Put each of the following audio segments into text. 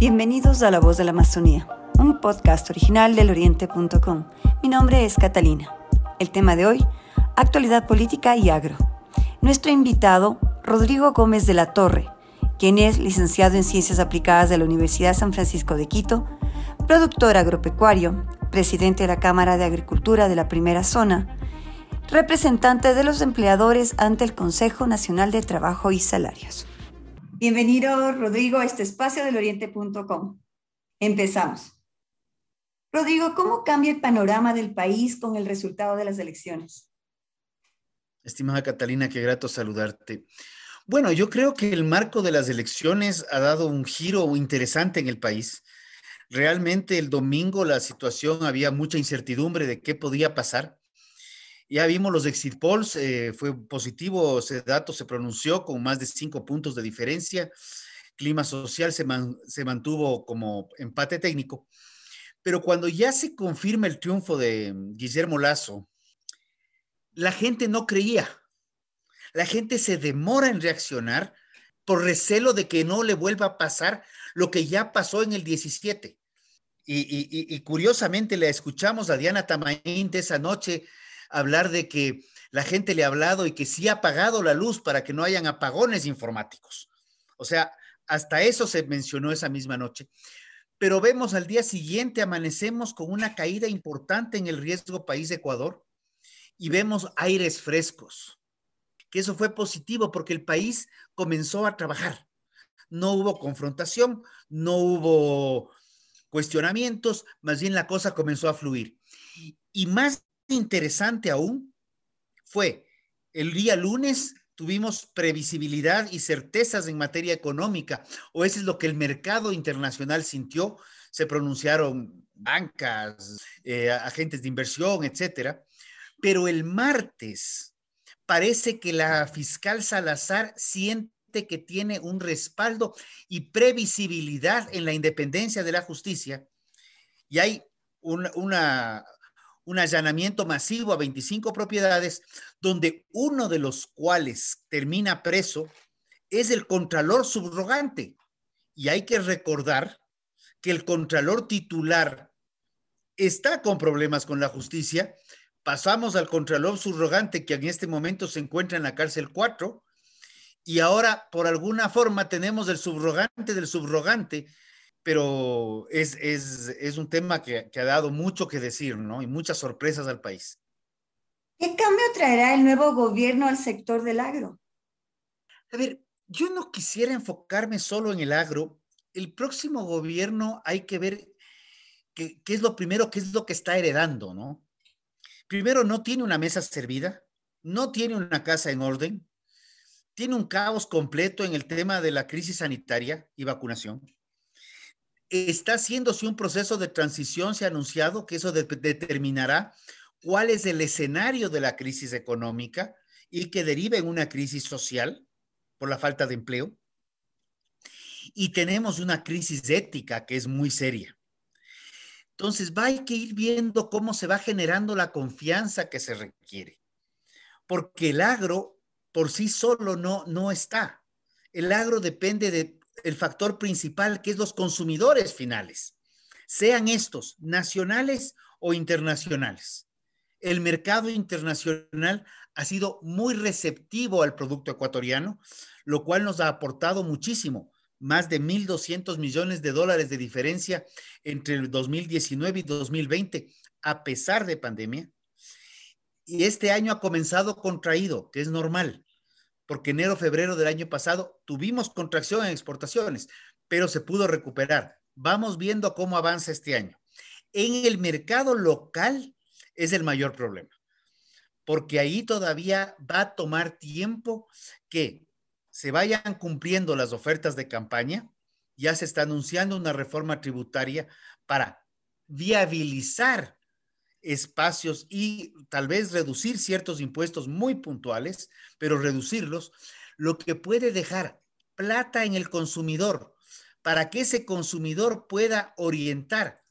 Bienvenidos a La Voz de la Amazonía, un podcast original del Oriente.com. Mi nombre es Catalina. El tema de hoy, actualidad política y agro. Nuestro invitado, Rodrigo Gómez de la Torre, quien es licenciado en Ciencias Aplicadas de la Universidad San Francisco de Quito, productor agropecuario, presidente de la Cámara de Agricultura de la Primera Zona, representante de los empleadores ante el Consejo Nacional de Trabajo y Salarios. Bienvenido, Rodrigo, a este espacio del Oriente.com. Empezamos. Rodrigo, ¿cómo cambia el panorama del país con el resultado de las elecciones? Estimada Catalina, qué grato saludarte. Bueno, yo creo que el marco de las elecciones ha dado un giro interesante en el país. Realmente el domingo la situación había mucha incertidumbre de qué podía pasar. Ya vimos los exit polls, fue positivo, ese dato se pronunció con más de 5 puntos de diferencia. Clima social se mantuvo como empate técnico. Pero cuando ya se confirma el triunfo de Guillermo Lasso, la gente no creía. La gente se demora en reaccionar por recelo de que no le vuelva a pasar lo que ya pasó en el 17. Y curiosamente le escuchamos a Diana Tamaín de esa noche hablar de que la gente le ha hablado y que sí ha apagado la luz para que no hayan apagones informáticos. O sea, hasta eso se mencionó esa misma noche. Pero vemos al día siguiente, amanecemos con una caída importante en el riesgo país de Ecuador y vemos aires frescos, que eso fue positivo porque el país comenzó a trabajar. No hubo confrontación, no hubo cuestionamientos, más bien la cosa comenzó a fluir. Y más interesante aún fue el día lunes tuvimos previsibilidad y certezas en materia económica, o eso es lo que el mercado internacional sintió, se pronunciaron bancas, agentes de inversión, etcétera, pero el martes parece que la fiscal Salazar siente que tiene un respaldo y previsibilidad en la independencia de la justicia y hay un allanamiento masivo a 25 propiedades, donde uno de los cuales termina preso es el contralor subrogante. Y hay que recordar que el contralor titular está con problemas con la justicia. Pasamos al contralor subrogante, que en este momento se encuentra en la cárcel 4, y ahora por alguna forma tenemos el subrogante del subrogante, pero es un tema que ha dado mucho que decir, ¿no? Y muchas sorpresas al país. ¿Qué cambio traerá el nuevo gobierno al sector del agro? A ver, yo no quisiera enfocarme solo en el agro. El próximo gobierno hay que ver qué es lo primero, qué es lo que está heredando, ¿no? Primero, no tiene una mesa servida, no tiene una casa en orden, tiene un caos completo en el tema de la crisis sanitaria y vacunación. Está haciéndose un proceso de transición, se ha anunciado que eso determinará cuál es el escenario de la crisis económica y que deriva en una crisis social por la falta de empleo. Y tenemos una crisis ética que es muy seria. Entonces, hay que ir viendo cómo se va generando la confianza que se requiere, porque el agro por sí solo no está. El agro depende del factor principal, que es los consumidores finales, sean estos nacionales o internacionales. El mercado internacional ha sido muy receptivo al producto ecuatoriano, lo cual nos ha aportado muchísimo, más de 1.200 millones de dólares de diferencia entre el 2019 y 2020, a pesar de pandemia. Y este año ha comenzado contraído, que es normal, porque enero, febrero del año pasado tuvimos contracción en exportaciones, pero se pudo recuperar. Vamos viendo cómo avanza este año. En el mercado local es el mayor problema, porque ahí todavía va a tomar tiempo que se vayan cumpliendo las ofertas de campaña. Ya se está anunciando una reforma tributaria para viabilizar espacios y tal vez reducir ciertos impuestos muy puntuales, pero reducirlos, lo que puede dejar plata en el consumidor para que ese consumidor pueda orientar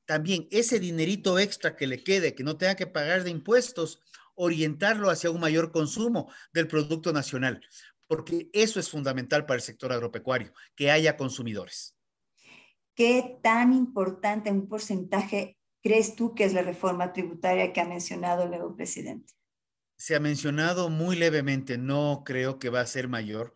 también ese dinerito extra que le quede, que no tenga que pagar de impuestos, orientarlo hacia un mayor consumo del producto nacional, porque eso es fundamental para el sector agropecuario, que haya consumidores. ¿Qué tan importante en un porcentaje crees tú que es la reforma tributaria que ha mencionado el nuevo presidente? Se ha mencionado muy levemente, no creo que va a ser mayor.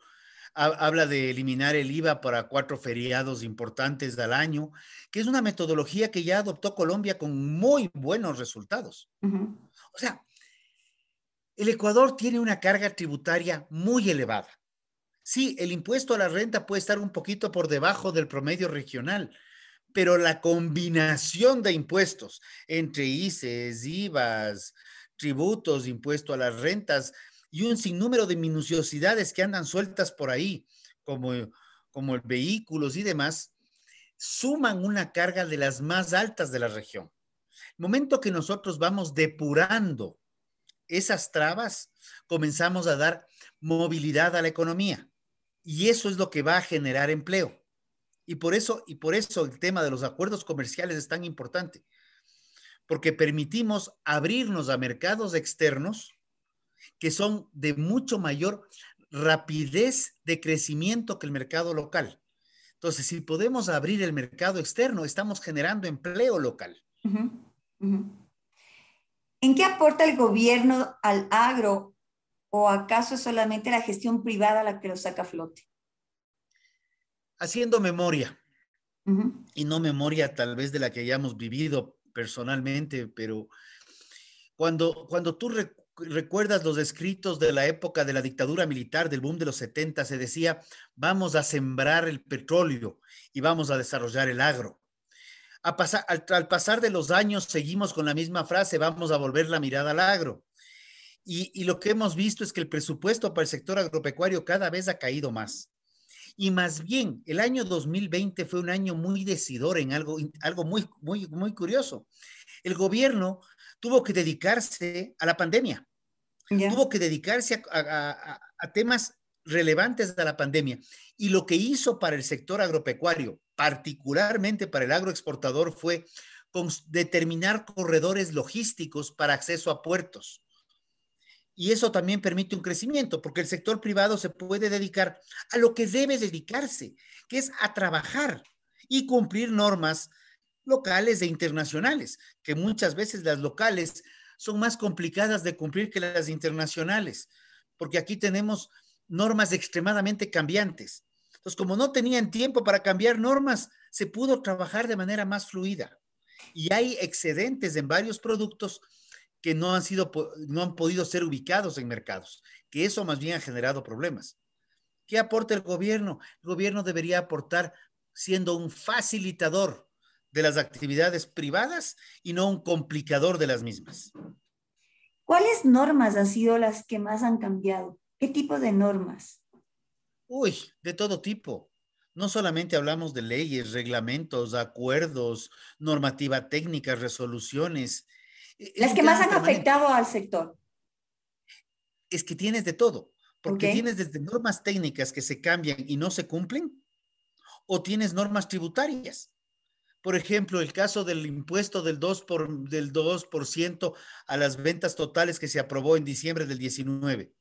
Habla de eliminar el IVA para 4 feriados importantes al año, que es una metodología que ya adoptó Colombia con muy buenos resultados. Ujú. O sea, el Ecuador tiene una carga tributaria muy elevada. Sí, el impuesto a la renta puede estar un poquito por debajo del promedio regional, pero la combinación de impuestos entre ICES, IVAs, tributos, impuesto a las rentas y un sinnúmero de minuciosidades que andan sueltas por ahí, como, como vehículos y demás, suman una carga de las más altas de la región. El momento que nosotros vamos depurando esas trabas, comenzamos a dar movilidad a la economía y eso es lo que va a generar empleo. Y por eso el tema de los acuerdos comerciales es tan importante, porque permitimos abrirnos a mercados externos que son de mucho mayor rapidez de crecimiento que el mercado local. Entonces, si podemos abrir el mercado externo, estamos generando empleo local. Ujú, ujú. ¿En qué aporta el gobierno al agro o acaso es solamente la gestión privada la que lo saca a flote? Haciendo memoria, Ujú. y no memoria tal vez de la que hayamos vivido personalmente, pero cuando tú recuerdas los escritos de la época de la dictadura militar, del boom de los 70, se decía, vamos a sembrar el petróleo y vamos a desarrollar el agro. Al pasar de los años, seguimos con la misma frase, vamos a volver la mirada al agro. Y lo que hemos visto es que el presupuesto para el sector agropecuario cada vez ha caído más. Y más bien, el año 2020 fue un año muy decidor en algo muy curioso. El gobierno tuvo que dedicarse a la pandemia, ¿Ya? tuvo que dedicarse a temas relevantes de la pandemia. Y lo que hizo para el sector agropecuario, particularmente para el agroexportador, fue determinar corredores logísticos para acceso a puertos. Y eso también permite un crecimiento, porque el sector privado se puede dedicar a lo que debe dedicarse, que es a trabajar y cumplir normas locales e internacionales, que muchas veces las locales son más complicadas de cumplir que las internacionales, porque aquí tenemos normas extremadamente cambiantes. Entonces, como no tenían tiempo para cambiar normas, se pudo trabajar de manera más fluida. Y hay excedentes en varios productos que no han podido ser ubicados en mercados, que eso más bien ha generado problemas. ¿Qué aporta el gobierno? El gobierno debería aportar siendo un facilitador de las actividades privadas y no un complicador de las mismas. ¿Cuáles normas han sido las que más han cambiado? ¿Qué tipo de normas? Uy, de todo tipo. No solamente hablamos de leyes, reglamentos, acuerdos, normativa técnica, resoluciones. Es Las un que más tema han permanente. afectado al sector, Es que tienes de todo, ¿ok? porque tienes desde normas técnicas que se cambian y no se cumplen, o tienes normas tributarias. Por ejemplo, el caso del impuesto del 2% a las ventas totales que se aprobó en diciembre del 19.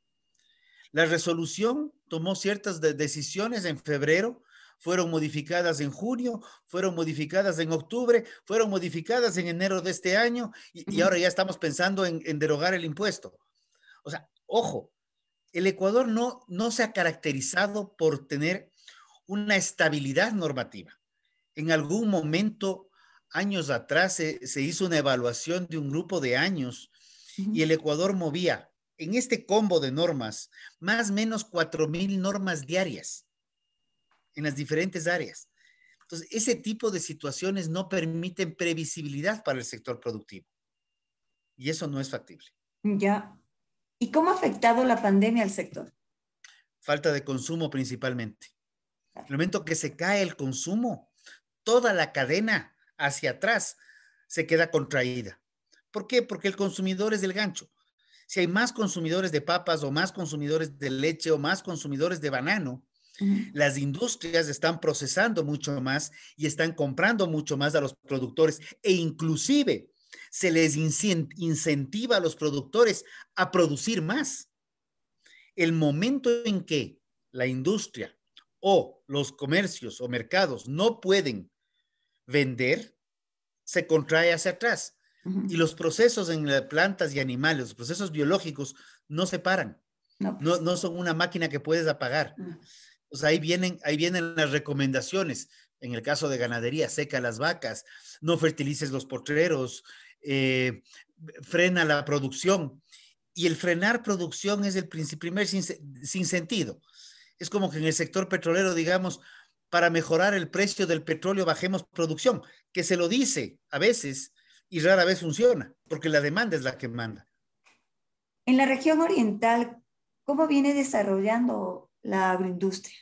La resolución tomó ciertas decisiones en febrero, fueron modificadas en junio, fueron modificadas en octubre, fueron modificadas en enero de este año y Ujú. ahora ya estamos pensando en derogar el impuesto. O sea, ojo, el Ecuador no se ha caracterizado por tener una estabilidad normativa. En algún momento, años atrás, se hizo una evaluación de un grupo de años y Ujú. el Ecuador movía en este combo de normas más o menos 4,000 normas diarias en las diferentes áreas. Entonces, ese tipo de situaciones no permiten previsibilidad para el sector productivo y eso no es factible. Ya. ¿Y cómo ha afectado la pandemia al sector? Falta de consumo principalmente. El momento que se cae el consumo, toda la cadena hacia atrás se queda contraída. ¿Por qué? Porque el consumidor es el gancho. Si hay más consumidores de papas o más consumidores de leche o más consumidores de banano, Ujú. las industrias están procesando mucho más y están comprando mucho más a los productores e inclusive se les incentiva a los productores a producir más. El momento en que la industria o los comercios o mercados no pueden vender, se contrae hacia atrás. Y los procesos en las plantas y animales, los procesos biológicos, no se paran. No, No, pues. no son una máquina que puedes apagar. Pues ahí vienen las recomendaciones. En el caso de ganadería, seca las vacas, no fertilices los potreros, frena la producción. Y el frenar producción es el primer sinsentido. Es como que en el sector petrolero, digamos, para mejorar el precio del petróleo bajemos producción, que se lo dice a veces y rara vez funciona, porque la demanda es la que manda. En la región oriental, ¿cómo viene desarrollando la agroindustria?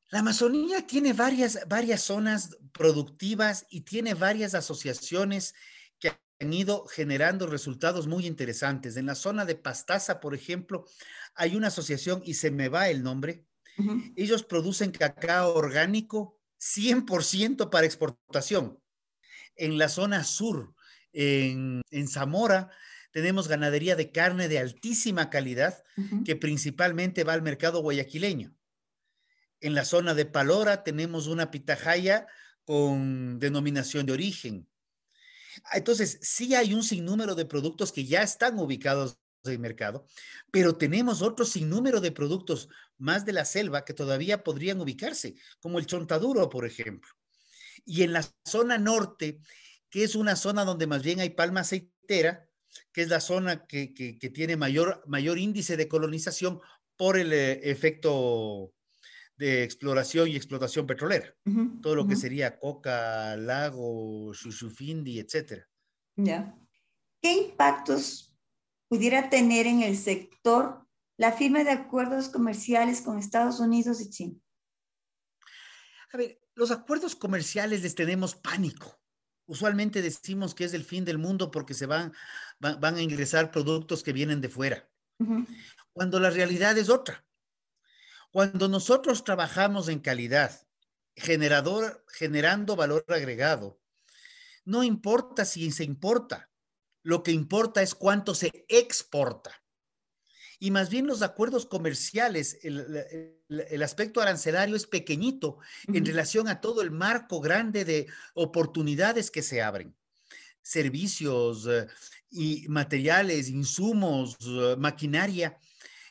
La Amazonía tiene varias zonas productivas y tiene varias asociaciones que han ido generando resultados muy interesantes. En la zona de Pastaza, por ejemplo, hay una asociación y se me va el nombre. Ellos producen cacao orgánico 100% para exportación. En la zona sur, en Zamora, tenemos ganadería de carne de altísima calidad que principalmente va al mercado guayaquileño. En la zona de Palora tenemos una pitahaya con denominación de origen. Entonces, sí hay un sinnúmero de productos que ya están ubicados en el mercado, pero tenemos otro sinnúmero de productos más de la selva que todavía podrían ubicarse, como el chontaduro, por ejemplo. Y en la zona norte, que es una zona donde más bien hay palma aceitera, que es la zona que tiene mayor índice de colonización por el efecto de exploración y explotación petrolera. Todo lo que sería Coca, Lago, Shushufindi, etcétera. Ya. ¿Qué impactos pudiera tener en el sector la firma de acuerdos comerciales con Estados Unidos y China? A ver, los acuerdos comerciales les tenemos pánico. Usualmente decimos que es el fin del mundo porque se van a ingresar productos que vienen de fuera, cuando la realidad es otra. Cuando nosotros trabajamos en calidad, generando valor agregado, no importa si se importa, lo que importa es cuánto se exporta. Y más bien los acuerdos comerciales, el aspecto arancelario es pequeñito en relación a todo el marco grande de oportunidades que se abren. Servicios y materiales, insumos, maquinaria,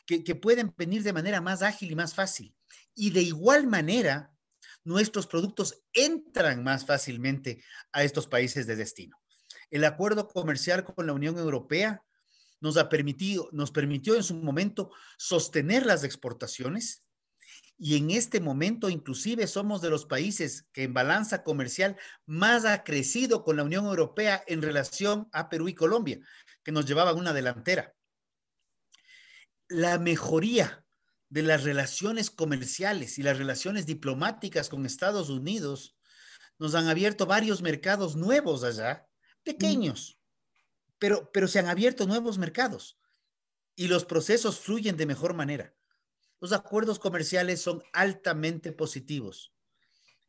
que pueden venir de manera más ágil y más fácil. Y de igual manera, nuestros productos entran más fácilmente a estos países de destino. El acuerdo comercial con la Unión Europea nos permitió en su momento sostener las exportaciones y en este momento inclusive somos de los países que en balanza comercial más ha crecido con la Unión Europea en relación a Perú y Colombia, que nos llevaban una delantera. La mejoría de las relaciones comerciales y las relaciones diplomáticas con Estados Unidos nos han abierto varios mercados nuevos allá, pequeños, pero se han abierto nuevos mercados y los procesos fluyen de mejor manera. Los acuerdos comerciales son altamente positivos.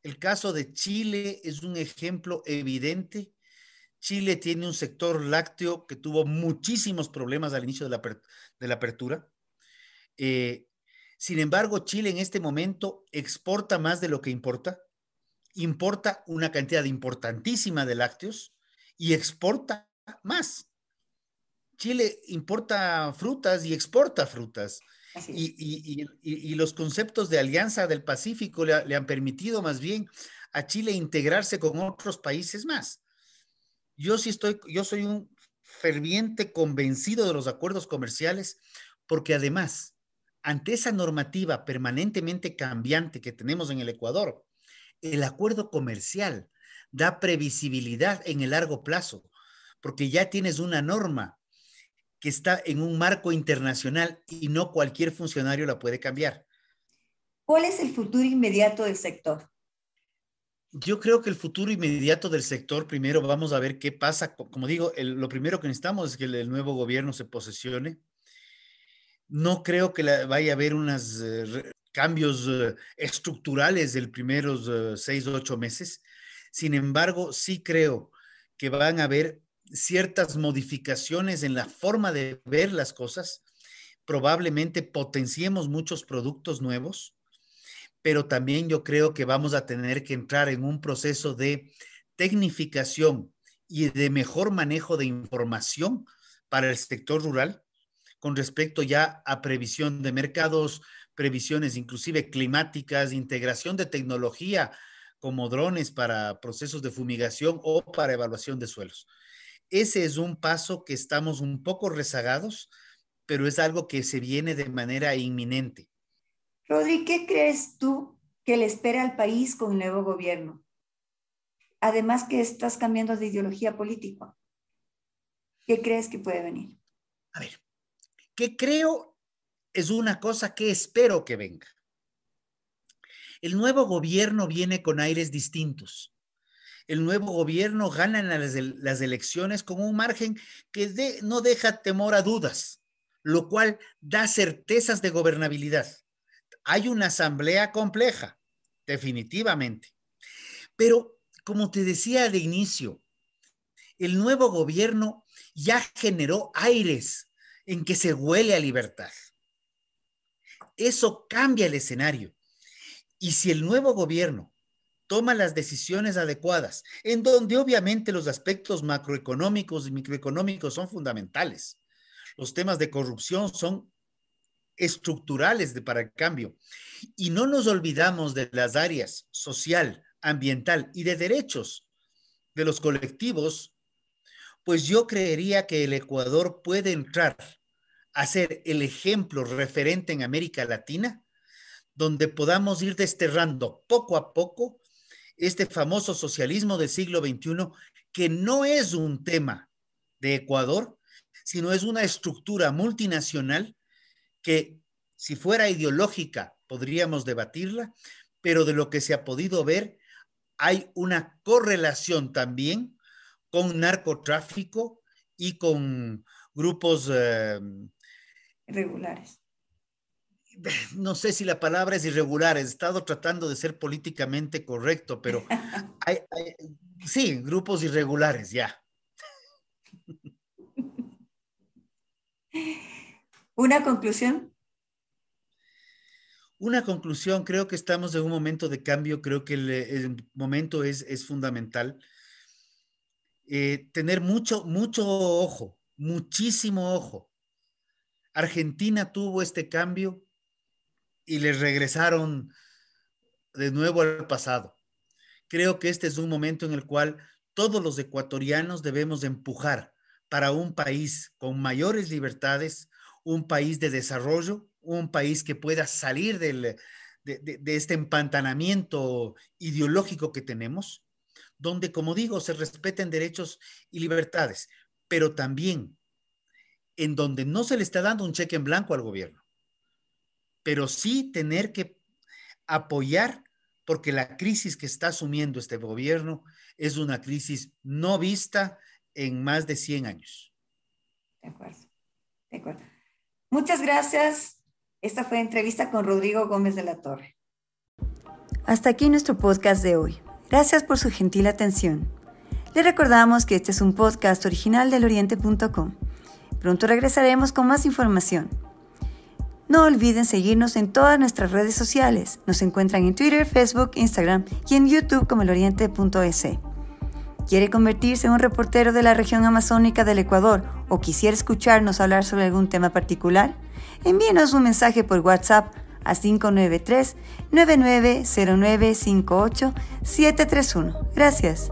El caso de Chile es un ejemplo evidente. Chile tiene un sector lácteo que tuvo muchísimos problemas al inicio de la apertura. Sin embargo, Chile en este momento exporta más de lo que importa una cantidad importantísima de lácteos y exporta más. Chile importa frutas y exporta frutas. Y los conceptos de Alianza del Pacífico le han permitido más bien a Chile integrarse con otros países más. Yo soy un ferviente convencido de los acuerdos comerciales porque además, ante esa normativa permanentemente cambiante que tenemos en el Ecuador, el acuerdo comercial da previsibilidad en el largo plazo, porque ya tienes una norma que está en un marco internacional y no cualquier funcionario la puede cambiar. ¿Cuál es el futuro inmediato del sector? Yo creo que el futuro inmediato del sector, primero vamos a ver qué pasa. Como digo, lo primero que necesitamos es que el nuevo gobierno se posesione. No creo que vaya a haber unos cambios estructurales del primeros 6 o 8 meses. Sin embargo, sí creo que van a haber ciertas modificaciones en la forma de ver las cosas. Probablemente potenciemos muchos productos nuevos, pero también yo creo que vamos a tener que entrar en un proceso de tecnificación y de mejor manejo de información para el sector rural con respecto ya a previsión de mercados, previsiones inclusive climáticas, integración de tecnología como drones para procesos de fumigación o para evaluación de suelos. Ese es un paso que estamos un poco rezagados, pero es algo que se viene de manera inminente. Rodri, ¿qué crees tú que le espera al país con el nuevo gobierno? Además que estás cambiando de ideología política. ¿Qué crees que puede venir? A ver, ¿qué creo? Es una cosa que espero que venga. El nuevo gobierno viene con aires distintos. El nuevo gobierno gana en las elecciones con un margen que no deja temor a dudas, lo cual da certezas de gobernabilidad. Hay una asamblea compleja, definitivamente. Pero, como te decía de inicio, el nuevo gobierno ya generó aires en que se huele a libertad. Eso cambia el escenario. Y si el nuevo gobierno toma las decisiones adecuadas, en donde obviamente los aspectos macroeconómicos y microeconómicos son fundamentales, los temas de corrupción son estructurales para el cambio, y no nos olvidamos de las áreas social, ambiental y de derechos de los colectivos, pues yo creería que el Ecuador puede entrar a ser el ejemplo referente en América Latina, donde podamos ir desterrando poco a poco este famoso socialismo del siglo XXI, que no es un tema de Ecuador, sino es una estructura multinacional que, si fuera ideológica, podríamos debatirla, pero de lo que se ha podido ver, hay una correlación también con narcotráfico y con grupos irregulares. No sé si la palabra es irregulares, he estado tratando de ser políticamente correcto, pero sí, grupos irregulares, ya. ¿Una conclusión? Una conclusión, creo que estamos en un momento de cambio, creo que el momento es fundamental. Tener mucho ojo, muchísimo ojo. Argentina tuvo este cambio y les regresaron de nuevo al pasado. Creo que este es un momento en el cual todos los ecuatorianos debemos empujar para un país con mayores libertades, un país de desarrollo, un país que pueda salir de este empantanamiento ideológico que tenemos, donde, como digo, se respeten derechos y libertades, pero también en donde no se le está dando un cheque en blanco al gobierno, pero sí tener que apoyar, porque la crisis que está asumiendo este gobierno es una crisis no vista en más de 100 años. De acuerdo, de acuerdo. Muchas gracias. Esta fue entrevista con Rodrigo Gómez de la Torre. Hasta aquí nuestro podcast de hoy. Gracias por su gentil atención. Le recordamos que este es un podcast original del Oriente.com. Pronto regresaremos con más información. No olviden seguirnos en todas nuestras redes sociales. Nos encuentran en Twitter, Facebook, Instagram y en YouTube como eloriente.es. ¿Quiere convertirse en un reportero de la región amazónica del Ecuador o quisiera escucharnos hablar sobre algún tema particular? Envíenos un mensaje por WhatsApp a 593-990958-731. Gracias.